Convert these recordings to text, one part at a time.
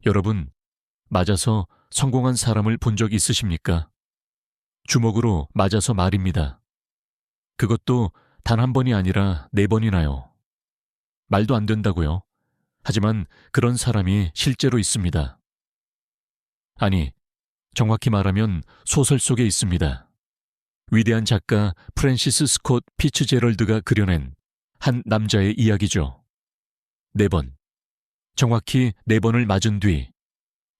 여러분, 맞아서 성공한 사람을 본 적 있으십니까? 주먹으로 맞아서 말입니다. 그것도 단 한 번이 아니라 4번이나요. 말도 안 된다고요. 하지만 그런 사람이 실제로 있습니다. 아니, 정확히 말하면 소설 속에 있습니다. 위대한 작가 프랜시스 스콧 피츠제럴드가 그려낸 한 남자의 이야기죠. 4번. 정확히 4번을 맞은 뒤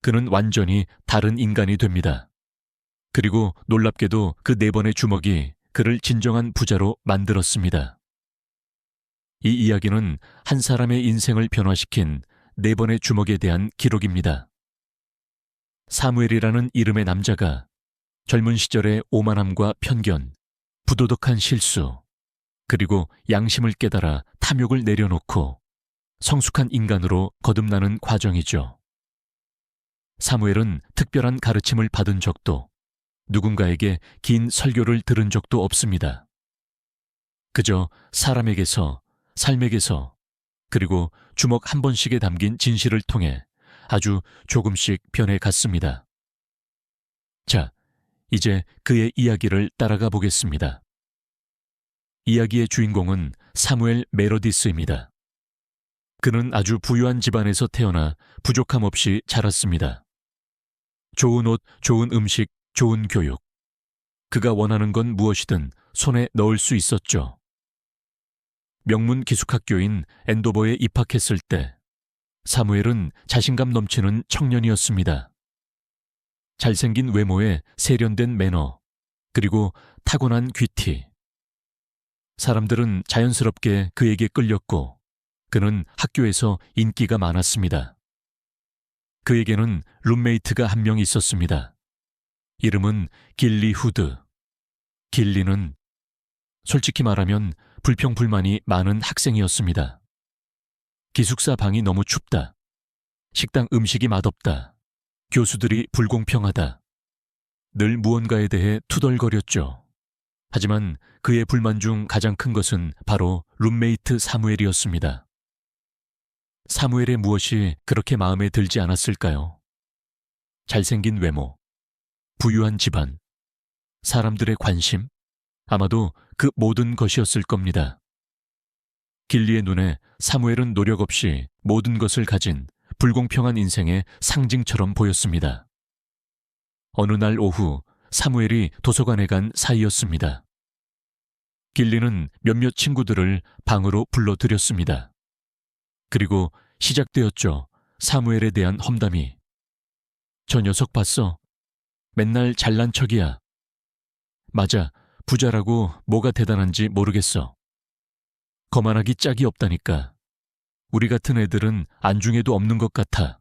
그는 완전히 다른 인간이 됩니다. 그리고 놀랍게도 그 4번의 주먹이 그를 진정한 부자로 만들었습니다. 이 이야기는 한 사람의 인생을 변화시킨 4번의 주먹에 대한 기록입니다. 사무엘이라는 이름의 남자가 젊은 시절의 오만함과 편견, 부도덕한 실수, 그리고 양심을 깨달아 탐욕을 내려놓고 성숙한 인간으로 거듭나는 과정이죠. 사무엘은 특별한 가르침을 받은 적도 누군가에게 긴 설교를 들은 적도 없습니다. 그저 사람에게서, 삶에게서, 그리고 주먹 한 번씩에 담긴 진실을 통해 아주 조금씩 변해갔습니다. 자, 이제 그의 이야기를 따라가 보겠습니다. 이야기의 주인공은 사무엘 메로디스입니다. 그는 아주 부유한 집안에서 태어나 부족함 없이 자랐습니다. 좋은 옷, 좋은 음식, 좋은 교육. 그가 원하는 건 무엇이든 손에 넣을 수 있었죠. 명문 기숙학교인 엔도버에 입학했을 때 사무엘은 자신감 넘치는 청년이었습니다. 잘생긴 외모에 세련된 매너, 그리고 타고난 귀티. 사람들은 자연스럽게 그에게 끌렸고 그는 학교에서 인기가 많았습니다. 그에게는 룸메이트가 한 명 있었습니다. 이름은 길리 후드. 길리는 솔직히 말하면 불평불만이 많은 학생이었습니다. 기숙사 방이 너무 춥다. 식당 음식이 맛없다. 교수들이 불공평하다. 늘 무언가에 대해 투덜거렸죠. 하지만 그의 불만 중 가장 큰 것은 바로 룸메이트 사무엘이었습니다. 사무엘의 무엇이 그렇게 마음에 들지 않았을까요? 잘생긴 외모, 부유한 집안, 사람들의 관심, 아마도 그 모든 것이었을 겁니다. 길리의 눈에 사무엘은 노력 없이 모든 것을 가진 불공평한 인생의 상징처럼 보였습니다. 어느 날 오후 사무엘이 도서관에 간 사이였습니다. 길리는 몇몇 친구들을 방으로 불러들였습니다. 그리고 시작되었죠. 사무엘에 대한 험담이. 저 녀석 봤어. 맨날 잘난 척이야. 맞아. 부자라고 뭐가 대단한지 모르겠어. 거만하기 짝이 없다니까. 우리 같은 애들은 안중에도 없는 것 같아.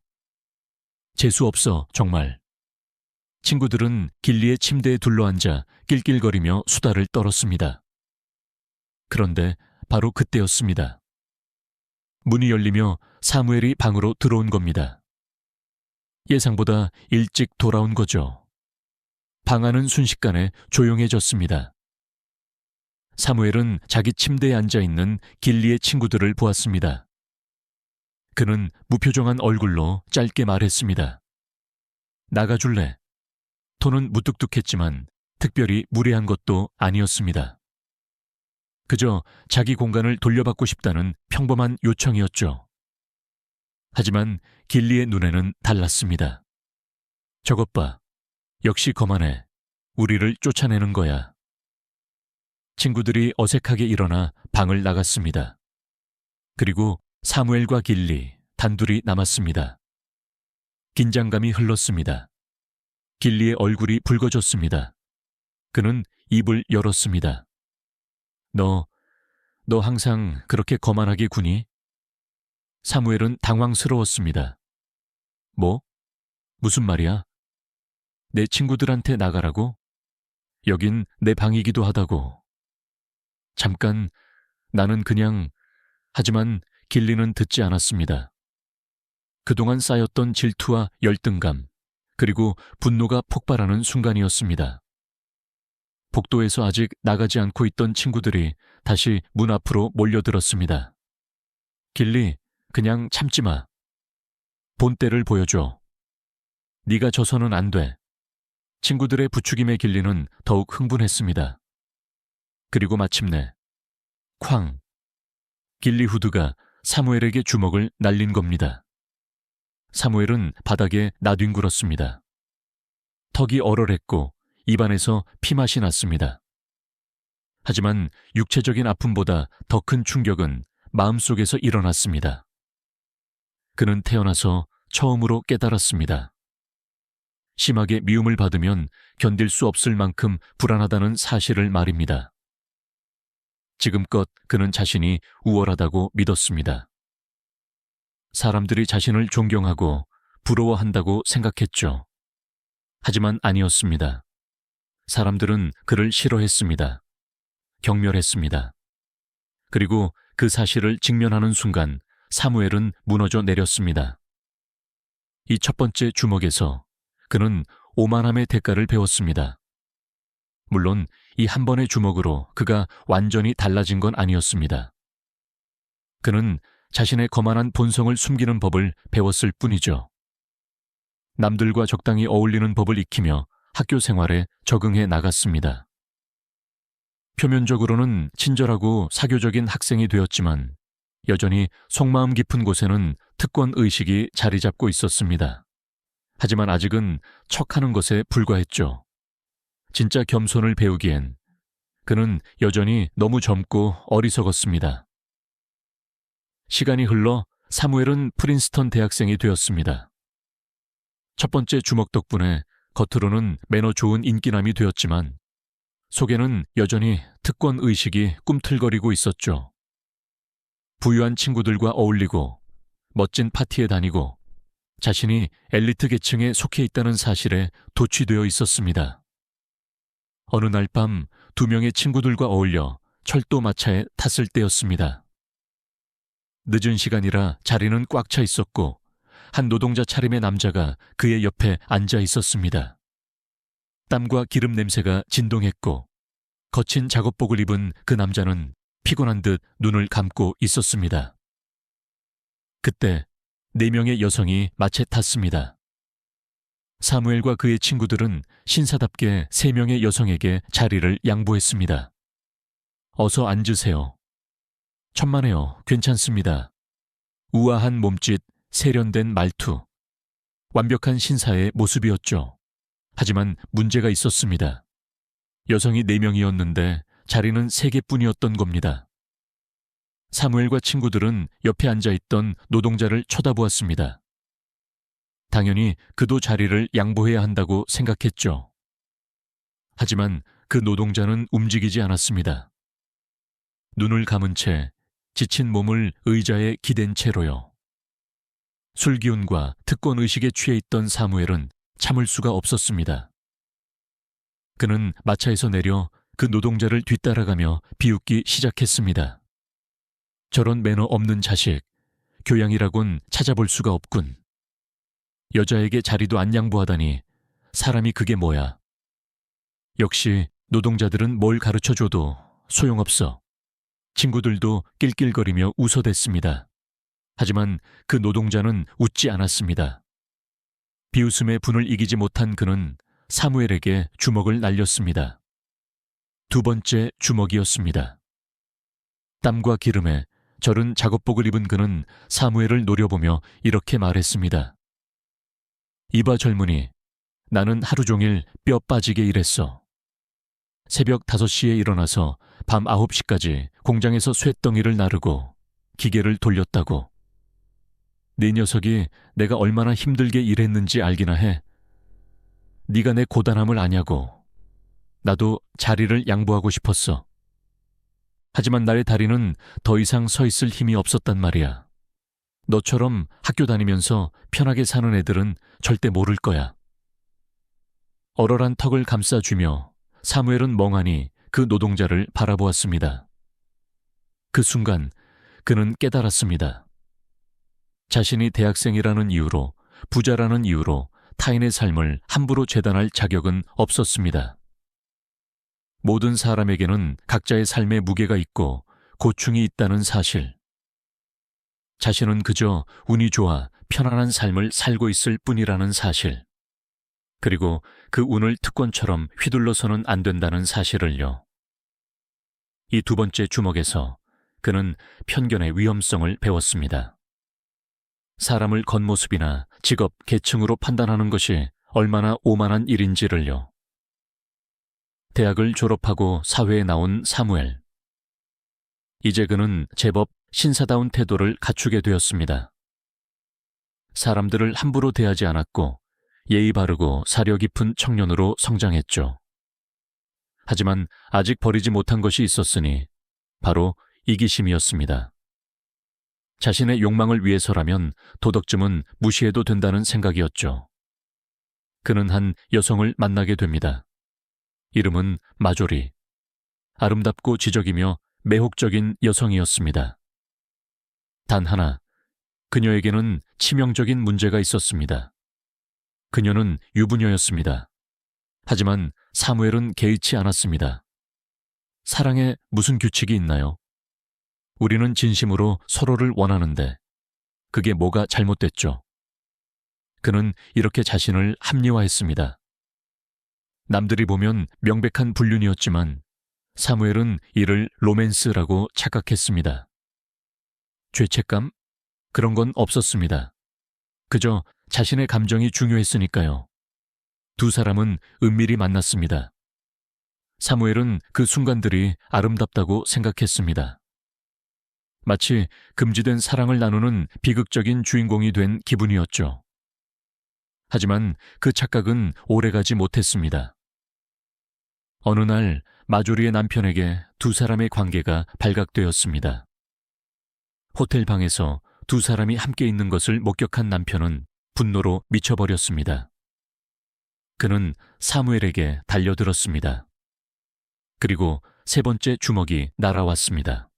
재수 없어, 정말. 친구들은 길리의 침대에 둘러앉아 낄낄거리며 수다를 떨었습니다. 그런데 바로 그때였습니다. 문이 열리며 사무엘이 방으로 들어온 겁니다. 예상보다 일찍 돌아온 거죠. 방 안은 순식간에 조용해졌습니다. 사무엘은 자기 침대에 앉아있는 길리의 친구들을 보았습니다. 그는 무표정한 얼굴로 짧게 말했습니다. 나가줄래? 톤은 무뚝뚝했지만 특별히 무례한 것도 아니었습니다. 그저 자기 공간을 돌려받고 싶다는 평범한 요청이었죠. 하지만 길리의 눈에는 달랐습니다. 저것 봐. 역시 거만해. 우리를 쫓아내는 거야. 친구들이 어색하게 일어나 방을 나갔습니다. 그리고 사무엘과 길리 단둘이 남았습니다. 긴장감이 흘렀습니다. 길리의 얼굴이 붉어졌습니다. 그는 입을 열었습니다. 너 항상 그렇게 거만하게 구니? 사무엘은 당황스러웠습니다. 뭐? 무슨 말이야? 내 친구들한테 나가라고? 여긴 내 방이기도 하다고. 잠깐, 나는 그냥... 하지만 길리는 듣지 않았습니다. 그동안 쌓였던 질투와 열등감, 그리고 분노가 폭발하는 순간이었습니다. 복도에서 아직 나가지 않고 있던 친구들이 다시 문 앞으로 몰려들었습니다. 길리, 그냥 참지 마. 본때를 보여줘. 네가 져서는 안 돼. 친구들의 부추김에 길리는 더욱 흥분했습니다. 그리고 마침내 쾅! 길리 후드가 사무엘에게 주먹을 날린 겁니다. 사무엘은 바닥에 나뒹굴었습니다. 턱이 얼얼했고 입안에서 피맛이 났습니다. 하지만 육체적인 아픔보다 더 큰 충격은 마음속에서 일어났습니다. 그는 태어나서 처음으로 깨달았습니다. 심하게 미움을 받으면 견딜 수 없을 만큼 불안하다는 사실을 말입니다. 지금껏 그는 자신이 우월하다고 믿었습니다. 사람들이 자신을 존경하고 부러워한다고 생각했죠. 하지만 아니었습니다. 사람들은 그를 싫어했습니다. 경멸했습니다. 그리고 그 사실을 직면하는 순간 사무엘은 무너져 내렸습니다. 이 첫 번째 주먹에서 그는 오만함의 대가를 배웠습니다. 물론 이 한 번의 주먹으로 그가 완전히 달라진 건 아니었습니다. 그는 자신의 거만한 본성을 숨기는 법을 배웠을 뿐이죠. 남들과 적당히 어울리는 법을 익히며 학교 생활에 적응해 나갔습니다. 표면적으로는 친절하고 사교적인 학생이 되었지만 여전히 속마음 깊은 곳에는 특권 의식이 자리 잡고 있었습니다. 하지만 아직은 척하는 것에 불과했죠. 진짜 겸손을 배우기엔 그는 여전히 너무 젊고 어리석었습니다. 시간이 흘러 사무엘은 프린스턴 대학생이 되었습니다. 첫 번째 주먹 덕분에 겉으로는 매너 좋은 인기남이 되었지만 속에는 여전히 특권 의식이 꿈틀거리고 있었죠. 부유한 친구들과 어울리고 멋진 파티에 다니고 자신이 엘리트 계층에 속해 있다는 사실에 도취되어 있었습니다. 어느 날 밤 2명의 친구들과 어울려 철도 마차에 탔을 때였습니다. 늦은 시간이라 자리는 꽉 차 있었고 한 노동자 차림의 남자가 그의 옆에 앉아 있었습니다. 땀과 기름 냄새가 진동했고 거친 작업복을 입은 그 남자는 피곤한 듯 눈을 감고 있었습니다. 그때 4명의 여성이 마차에 탔습니다. 사무엘과 그의 친구들은 신사답게 3명의 여성에게 자리를 양보했습니다. 어서 앉으세요. 천만에요. 괜찮습니다. 우아한 몸짓, 세련된 말투. 완벽한 신사의 모습이었죠. 하지만 문제가 있었습니다. 여성이 4명이었는데 자리는 3개뿐이었던 겁니다. 사무엘과 친구들은 옆에 앉아있던 노동자를 쳐다보았습니다. 당연히 그도 자리를 양보해야 한다고 생각했죠. 하지만 그 노동자는 움직이지 않았습니다. 눈을 감은 채 지친 몸을 의자에 기댄 채로요. 술기운과 특권의식에 취해 있던 사무엘은 참을 수가 없었습니다. 그는 마차에서 내려 그 노동자를 뒤따라가며 비웃기 시작했습니다. 저런 매너 없는 자식, 교양이라곤 찾아볼 수가 없군. 여자에게 자리도 안 양보하다니 사람이 그게 뭐야. 역시 노동자들은 뭘 가르쳐줘도 소용없어. 친구들도 낄낄거리며 웃어댔습니다. 하지만 그 노동자는 웃지 않았습니다. 비웃음의 분을 이기지 못한 그는 사무엘에게 주먹을 날렸습니다. 2번째 주먹이었습니다. 땀과 기름에 절은 작업복을 입은 그는 사무엘을 노려보며 이렇게 말했습니다. 이봐 젊은이, 나는 하루 종일 뼈 빠지게 일했어. 새벽 5시에 일어나서 밤 9시까지 공장에서 쇳덩이를 나르고 기계를 돌렸다고. 네 녀석이 내가 얼마나 힘들게 일했는지 알기나 해. 네가 내 고단함을 아냐고. 나도 자리를 양보하고 싶었어. 하지만 나의 다리는 더 이상 서 있을 힘이 없었단 말이야. 너처럼 학교 다니면서 편하게 사는 애들은 절대 모를 거야. 얼얼한 턱을 감싸주며 사무엘은 멍하니 그 노동자를 바라보았습니다. 그 순간 그는 깨달았습니다. 자신이 대학생이라는 이유로, 부자라는 이유로 타인의 삶을 함부로 재단할 자격은 없었습니다. 모든 사람에게는 각자의 삶의 무게가 있고 고충이 있다는 사실. 자신은 그저 운이 좋아 편안한 삶을 살고 있을 뿐이라는 사실, 그리고 그 운을 특권처럼 휘둘러서는 안 된다는 사실을요. 이 두 번째 주먹에서 그는 편견의 위험성을 배웠습니다. 사람을 겉모습이나 직업, 계층으로 판단하는 것이 얼마나 오만한 일인지를요. 대학을 졸업하고 사회에 나온 사무엘. 이제 그는 제법 신사다운 태도를 갖추게 되었습니다. 사람들을 함부로 대하지 않았고 예의 바르고 사려 깊은 청년으로 성장했죠. 하지만 아직 버리지 못한 것이 있었으니 바로 이기심이었습니다. 자신의 욕망을 위해서라면 도덕쯤은 무시해도 된다는 생각이었죠. 그는 한 여성을 만나게 됩니다. 이름은 마조리. 아름답고 지적이며 매혹적인 여성이었습니다. 단 하나, 그녀에게는 치명적인 문제가 있었습니다. 그녀는 유부녀였습니다. 하지만 사무엘은 개의치 않았습니다. 사랑에 무슨 규칙이 있나요? 우리는 진심으로 서로를 원하는데 그게 뭐가 잘못됐죠? 그는 이렇게 자신을 합리화했습니다. 남들이 보면 명백한 불륜이었지만 사무엘은 이를 로맨스라고 착각했습니다. 죄책감? 그런 건 없었습니다. 그저 자신의 감정이 중요했으니까요. 두 사람은 은밀히 만났습니다. 사무엘은 그 순간들이 아름답다고 생각했습니다. 마치 금지된 사랑을 나누는 비극적인 주인공이 된 기분이었죠. 하지만 그 착각은 오래가지 못했습니다. 어느 날 마조리의 남편에게 두 사람의 관계가 발각되었습니다. 호텔 방에서 두 사람이 함께 있는 것을 목격한 남편은 분노로 미쳐버렸습니다. 그는 사무엘에게 달려들었습니다. 그리고 세 번째 주먹이 날아왔습니다.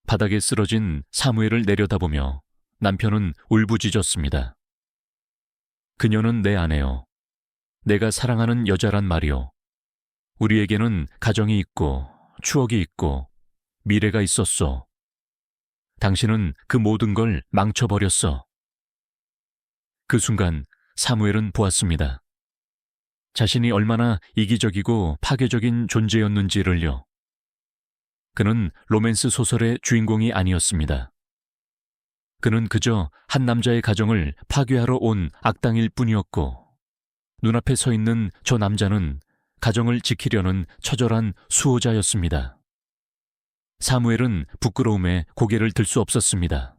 바닥에 쓰러진 사무엘을 내려다보며 남편은 울부짖었습니다. 그녀는 내 아내요. 내가 사랑하는 여자란 말이요. 우리에게는 가정이 있고 추억이 있고 미래가 있었어. 당신은 그 모든 걸 망쳐버렸어. 그 순간 사무엘은 보았습니다. 자신이 얼마나 이기적이고 파괴적인 존재였는지를요. 그는 로맨스 소설의 주인공이 아니었습니다. 그는 그저 한 남자의 가정을 파괴하러 온 악당일 뿐이었고, 눈앞에 서 있는 저 남자는 가정을 지키려는 처절한 수호자였습니다. 사무엘은 부끄러움에 고개를 들 수 없었습니다.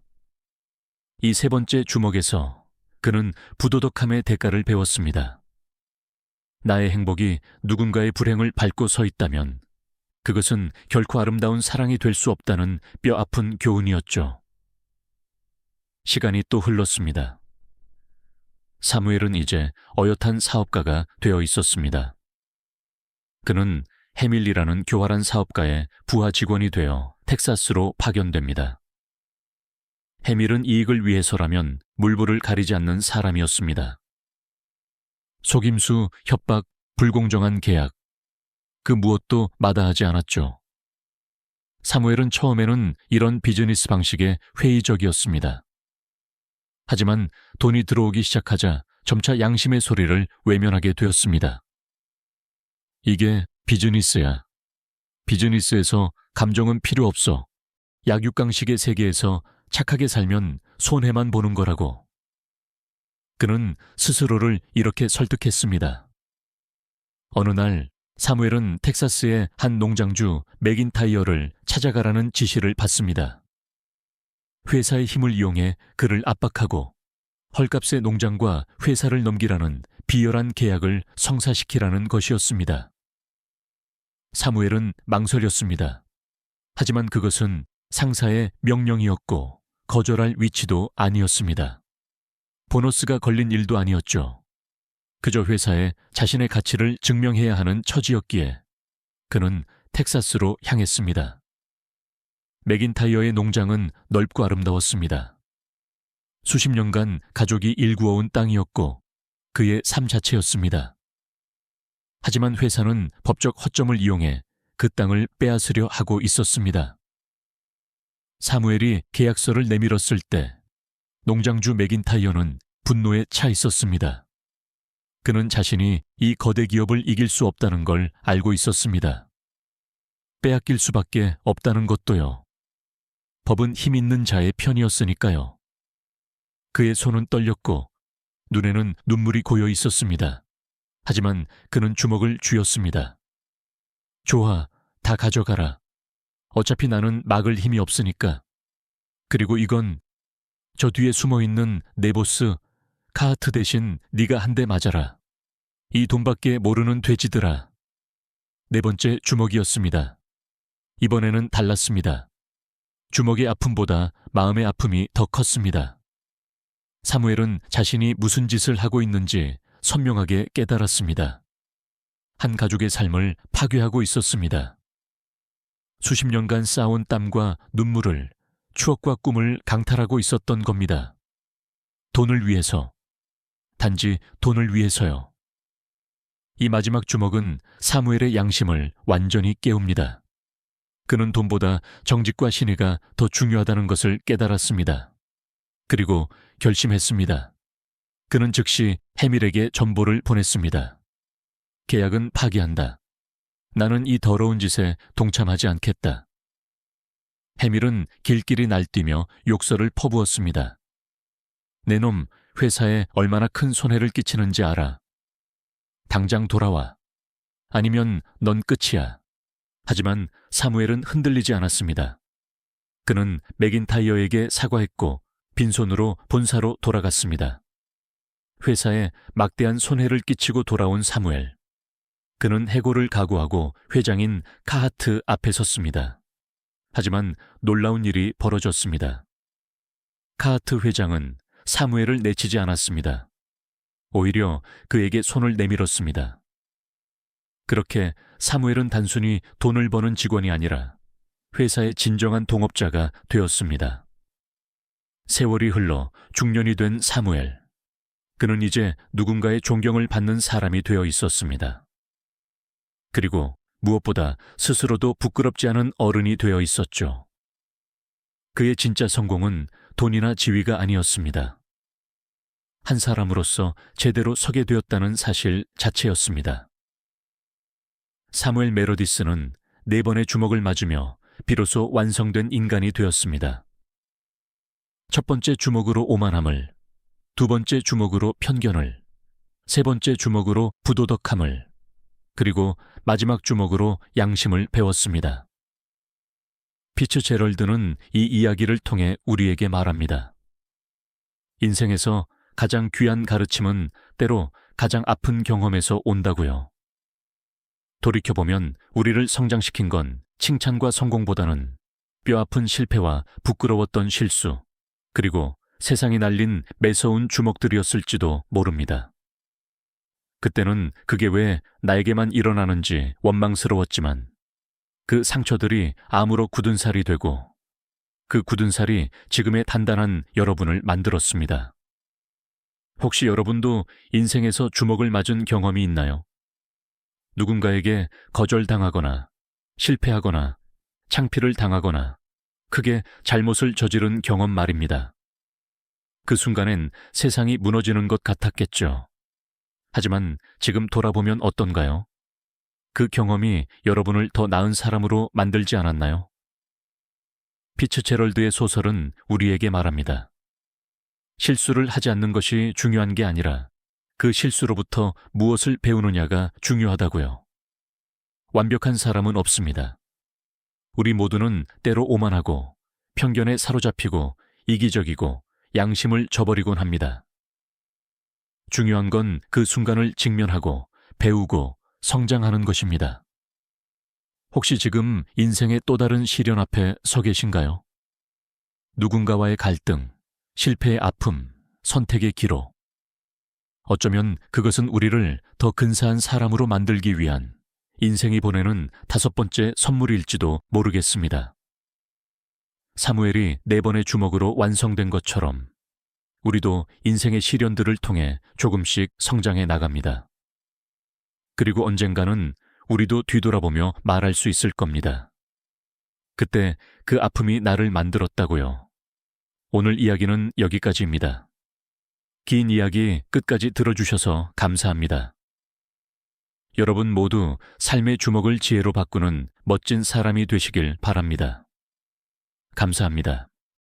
이 세 번째 주먹에서 그는 부도덕함의 대가를 배웠습니다. 나의 행복이 누군가의 불행을 밟고 서 있다면 그것은 결코 아름다운 사랑이 될 수 없다는 뼈아픈 교훈이었죠. 시간이 또 흘렀습니다. 사무엘은 이제 어엿한 사업가가 되어 있었습니다. 그는 해밀리라는 교활한 사업가의 부하 직원이 되어 텍사스로 파견됩니다. 해밀은 이익을 위해서라면 물불을 가리지 않는 사람이었습니다. 속임수, 협박, 불공정한 계약, 그 무엇도 마다하지 않았죠. 사무엘은 처음에는 이런 비즈니스 방식에 회의적이었습니다. 하지만 돈이 들어오기 시작하자 점차 양심의 소리를 외면하게 되었습니다. 이게 비즈니스야. 비즈니스에서 감정은 필요 없어. 약육강식의 세계에서 착하게 살면 손해만 보는 거라고. 그는 스스로를 이렇게 설득했습니다. 어느 날 사무엘은 텍사스의 한 농장주 맥인타이어를 찾아가라는 지시를 받습니다. 회사의 힘을 이용해 그를 압박하고 헐값의 농장과 회사를 넘기라는 비열한 계약을 성사시키라는 것이었습니다. 사무엘은 망설였습니다. 하지만 그것은 상사의 명령이었고 거절할 위치도 아니었습니다. 보너스가 걸린 일도 아니었죠. 그저 회사에 자신의 가치를 증명해야 하는 처지였기에 그는 텍사스로 향했습니다. 맥인타이어의 농장은 넓고 아름다웠습니다. 수십 년간 가족이 일구어온 땅이었고 그의 삶 자체였습니다. 하지만 회사는 법적 허점을 이용해 그 땅을 빼앗으려 하고 있었습니다. 사무엘이 계약서를 내밀었을 때 농장주 맥인타이어는 분노에 차 있었습니다. 그는 자신이 이 거대 기업을 이길 수 없다는 걸 알고 있었습니다. 빼앗길 수밖에 없다는 것도요. 법은 힘 있는 자의 편이었으니까요. 그의 손은 떨렸고 눈에는 눈물이 고여 있었습니다. 하지만 그는 주먹을 쥐었습니다. 좋아, 다 가져가라. 어차피 나는 막을 힘이 없으니까. 그리고 이건 저 뒤에 숨어있는 내 보스 카하트 대신 네가 한 대 맞아라. 이 돈밖에 모르는 돼지들아. 네 번째 주먹이었습니다. 이번에는 달랐습니다. 주먹의 아픔보다 마음의 아픔이 더 컸습니다. 사무엘은 자신이 무슨 짓을 하고 있는지 선명하게 깨달았습니다. 한 가족의 삶을 파괴하고 있었습니다. 수십 년간 쌓아온 땀과 눈물을, 추억과 꿈을 강탈하고 있었던 겁니다. 돈을 위해서, 단지 돈을 위해서요. 이 마지막 주먹은 사무엘의 양심을 완전히 깨웁니다. 그는 돈보다 정직과 신의가 더 중요하다는 것을 깨달았습니다. 그리고 결심했습니다. 그는 즉시 해밀에게 전보를 보냈습니다. 계약은 파기한다. 나는 이 더러운 짓에 동참하지 않겠다. 해밀은 길길이 날뛰며 욕설을 퍼부었습니다. 내 놈, 회사에 얼마나 큰 손해를 끼치는지 알아. 당장 돌아와. 아니면 넌 끝이야. 하지만 사무엘은 흔들리지 않았습니다. 그는 맥인타이어에게 사과했고 빈손으로 본사로 돌아갔습니다. 회사에 막대한 손해를 끼치고 돌아온 사무엘. 그는 해고를 각오하고 회장인 카하트 앞에 섰습니다. 하지만 놀라운 일이 벌어졌습니다. 카하트 회장은 사무엘을 내치지 않았습니다. 오히려 그에게 손을 내밀었습니다. 그렇게 사무엘은 단순히 돈을 버는 직원이 아니라 회사의 진정한 동업자가 되었습니다. 세월이 흘러 중년이 된 사무엘. 그는 이제 누군가의 존경을 받는 사람이 되어 있었습니다. 그리고 무엇보다 스스로도 부끄럽지 않은 어른이 되어 있었죠. 그의 진짜 성공은 돈이나 지위가 아니었습니다. 한 사람으로서 제대로 서게 되었다는 사실 자체였습니다. 사무엘 메로디스는 4번의 주먹을 맞으며 비로소 완성된 인간이 되었습니다. 첫 번째 주먹으로 오만함을, 두 번째 주먹으로 편견을, 세 번째 주먹으로 부도덕함을, 그리고 마지막 주먹으로 양심을 배웠습니다. 피츠제럴드는 이 이야기를 통해 우리에게 말합니다. 인생에서 가장 귀한 가르침은 때로 가장 아픈 경험에서 온다고요. 돌이켜보면 우리를 성장시킨 건 칭찬과 성공보다는 뼈아픈 실패와 부끄러웠던 실수, 그리고 세상이 날린 매서운 주먹들이었을지도 모릅니다. 그때는 그게 왜 나에게만 일어나는지 원망스러웠지만 그 상처들이 암으로 굳은 살이 되고 그 굳은 살이 지금의 단단한 여러분을 만들었습니다. 혹시 여러분도 인생에서 주먹을 맞은 경험이 있나요? 누군가에게 거절당하거나 실패하거나 창피를 당하거나 크게 잘못을 저지른 경험 말입니다. 그 순간엔 세상이 무너지는 것 같았겠죠. 하지만 지금 돌아보면 어떤가요? 그 경험이 여러분을 더 나은 사람으로 만들지 않았나요? 피츠제럴드의 소설은 우리에게 말합니다. 실수를 하지 않는 것이 중요한 게 아니라 그 실수로부터 무엇을 배우느냐가 중요하다고요. 완벽한 사람은 없습니다. 우리 모두는 때로 오만하고 편견에 사로잡히고 이기적이고 양심을 저버리곤 합니다. 중요한 건 그 순간을 직면하고 배우고 성장하는 것입니다. 혹시 지금 인생의 또 다른 시련 앞에 서 계신가요? 누군가와의 갈등, 실패의 아픔, 선택의 기로. 어쩌면 그것은 우리를 더 근사한 사람으로 만들기 위한 인생이 보내는 5번째 선물일지도 모르겠습니다. 사무엘이 4번의 주먹으로 완성된 것처럼 우리도 인생의 시련들을 통해 조금씩 성장해 나갑니다. 그리고 언젠가는 우리도 뒤돌아보며 말할 수 있을 겁니다. 그때 그 아픔이 나를 만들었다고요. 오늘 이야기는 여기까지입니다. 긴 이야기 끝까지 들어주셔서 감사합니다. 여러분 모두 삶의 주먹을 지혜로 바꾸는 멋진 사람이 되시길 바랍니다. 감사합니다.